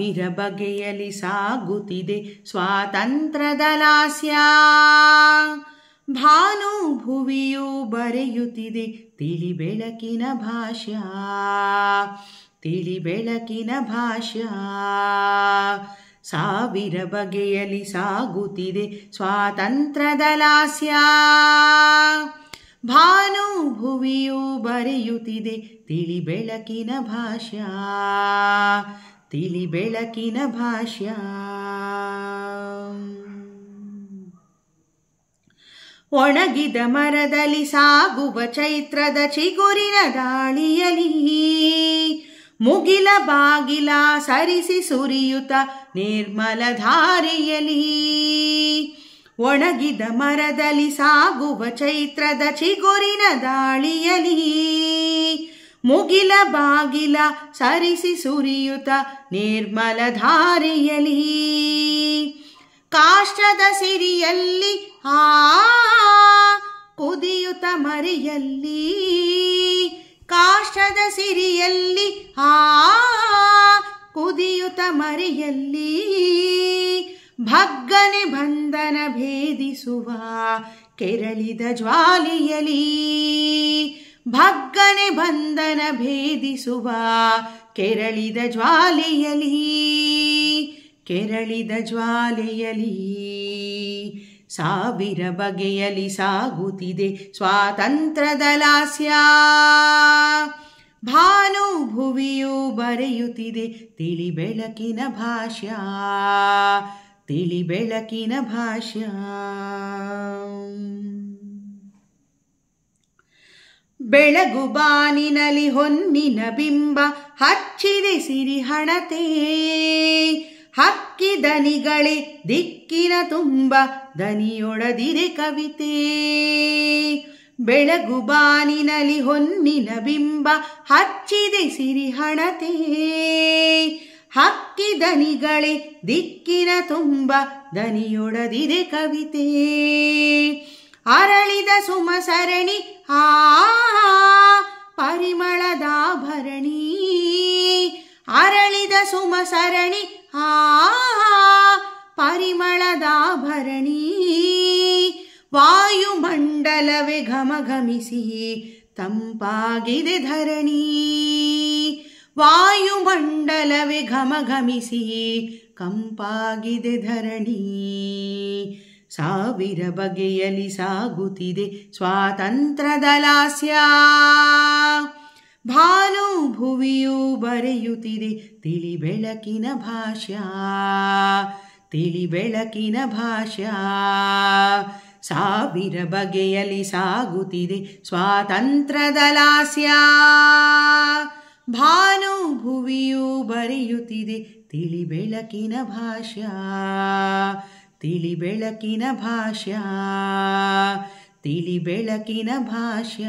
ಸಾವಿರ ಬಗೆಯಲಿ ಸಾಗುತ್ತಿದೆ ಸ್ವಾತಂತ್ರ್ಯದ ಲಾಸ್ಯ. ಭಾನು ಭುವಿಯು ಬರೆಯುತ್ತಿದೆ ತಿಳಿ ಬೆಳಕಿನ ಭಾಷ್ಯ, ತಿಳಿ ಬೆಳಕಿನ ಭಾಷ್ಯ. ಸಾವಿರ ಬಗೆಯಲಿ ಸಾಗುತ್ತಿದೆ ಸ್ವಾತಂತ್ರ್ಯದ ಲಾಸ್ಯ. ಭಾನು ಭುವಿಯು ಬರೆಯುತ್ತಿದೆ ತಿಳಿ ಬೆಳಕಿನ ಭಾಷ್ಯ, ತಿಳಿ ಬೆಳಕಿನ ಭಾಷ್ಯ. ಒಣಗಿದ ಮರದಲ್ಲಿ ಸಾಗುವ ಚೈತ್ರದ ಚಿಗುರಿನ ದಾಳಿಯಲಿ, ಮುಗಿಲ ಬಾಗಿಲ ಸರಿಸಿ ಸುರಿಯುತ್ತ ನಿರ್ಮಲ ಧಾರೆಯಲಿ. ಒಣಗಿದ ಮರದಲ್ಲಿ ಸಾಗುವ ಚೈತ್ರದ ಚಿಗುರಿನ ದಾಳಿಯಲಿ, ಮುಗಿಲ ಬಾಗಿಲ ಸರಿಸಿ ಸುರಿಯುತ್ತ ನಿರ್ಮಲ ಧಾರೆಯಲಿ. ಕಾಷ್ಟದ ಸಿರಿಯಲ್ಲಿ ಕುದಿಯುತ್ತ ಮರೆಯಲ್ಲಿ, ಕಾಷ್ಟದ ಸಿರಿಯಲ್ಲಿ ಕುದಿಯುತ್ತ ಮರೆಯಲ್ಲಿ. ಭಗ್ಗನೆ ಬಂಧನ ಭೇದಿಸುವ ಕೆರಳಿದ ಜ್ವಾಲೆಯಲಿ, ಭಗ್ಗನೆ ಬಂಧನ ಭೇದಿಸುವ ಕೆರಳಿದ ಜ್ವಾಲೆಯಲಿ, ಕೆರಳಿದ ಜ್ವಾಲೆಯಲಿ. ಸಾವಿರ ಬಗೆಯಲಿ ಸಾಗುತ್ತಿದೆ ಸ್ವಾತಂತ್ರ್ಯದ ಲಾಸ್ಯ. ಭಾನು ಭುವಿಯು ಬರೆಯುತ್ತಿದೆ ತಿಳಿ ಬೆಳಕಿನ ಭಾಷ್ಯ, ತಿಳಿ ಬೆಳಕಿನ ಭಾಷ್ಯ. ಬೆಳಗು ಬಾನಿನಲ್ಲಿ ಹೊನ್ನಿನ ಬಿಂಬ ಹಚ್ಚಿದೆ ಸಿರಿಹಣತೆ, ಹಕ್ಕಿ ದನಿಗಳೇ ದಿಕ್ಕಿನ ತುಂಬ ದನಿಯೊಡದಿರೆ ಕವಿತೆ. ಬೆಳಗು ಬಾನಿನಲ್ಲಿ ಹೊನ್ನಿನ ಬಿಂಬ ಹಚ್ಚಿದೆ ಸಿರಿಹಣತೆ, ಹಕ್ಕಿ ದನಿಗಳೇ ದಿಕ್ಕಿನ ತುಂಬ ದನಿಯೊಡದಿರೆ ಕವಿತೆ. ಅರಳಿದ ಸುಮ ಸರಣಿ ಪರಿಮಳದಾಭರಣಿ, ಅರಳಿದ ಸುಮ ಸರಣಿ ಪರಿಮಳದಾಭರಣಿ. ವಾಯುಮಂಡಲವೇ ಘಮಘಮಿಸಿ ತಂಪಾಗಿದೆ ಧರಣಿ, ವಾಯುಮಂಡಲವೇ ಘಮಘಮಿಸಿ ಕಂಪಾಗಿದೆ ಧರಣಿ. ಸಾವಿರ ಬಗೆಯಲಿ ಸಾಗುತ್ತಿದೆ ಸ್ವಾತಂತ್ರ್ಯದ ಲಾಸ್ಯ. ಭಾನು ಭುವಿಯು ಬರೆಯುತ್ತಿದೆ ತಿಳಿ ಬೆಳಕಿನ ಭಾಷ್ಯ, ತಿಳಿ ಬೆಳಕಿನ ಭಾಷ್ಯ. ಸಾವಿರ ಬಗೆಯಲಿ ಸಾಗುತ್ತಿದೆ ಸ್ವಾತಂತ್ರ್ಯದ ಲಾಸ್ಯ. ಭಾನು ಭುವಿಯು ಬರೆಯುತ್ತಿದೆ ತಿಳಿ ಬೆಳಕಿನ ಭಾಷ್ಯ, ತಿಳಿ ಬೆಳಕಿನ ಭಾಷ್ಯ, ತಿಳಿ ಬೆಳಕಿನ ಭಾಷ್ಯ.